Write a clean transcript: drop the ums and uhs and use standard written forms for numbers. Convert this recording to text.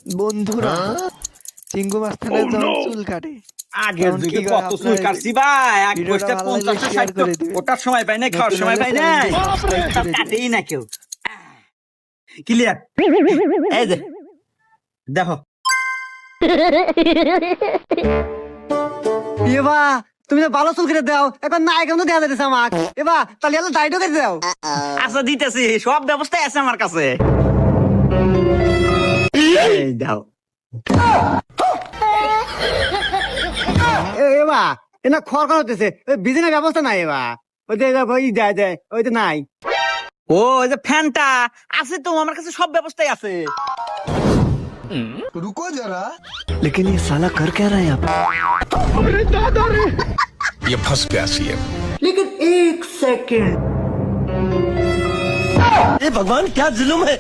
বন্ধুরা চিঙ্গু মাস্তানের যখন চুল কাটে আগের তখন যুগে কি করে কত চুল আপনারা কাটছি ভাই, এক ভিডিওটা বস্তা ভালো লাগলে 50 শেয়ার 60 করে দিবেন। ওটার সময় পাই না, খাওয়ার নতুন সময় হলে পাই নাই, চ্যানেলটি সাবস্ক্রাইব করে দিবেন। কাটেই না কেউ। ক্লিয়ার? এই যে দেখো এবা তুমি তো ভালো চুল কেটে দাও, এখন না এখন তো দেওয়া যাচ্ছে আমাক। এবা তাহলে এলো দাইটো কেটে দাও। আচ্ছা দিতেছি, সব ব্যবস্থা আছে আমার কাছে। এই দাও। এবা এনা খড় খড় হতেছে, বিজনেস ব্যবস্থা নাই এবা। ওই যে ওই দেয় দেয় ওই তো নাই। ও ওই যে ফ্যানটা আছে তো আমার কাছে, সব ব্যবস্থাই আছে। रुको जरा। लेकिन ये साला कर क्या रहा है यहाँ पे? ये फंस गया सीएम। लेकिन एक सेकंड, भगवान क्या जुल्म है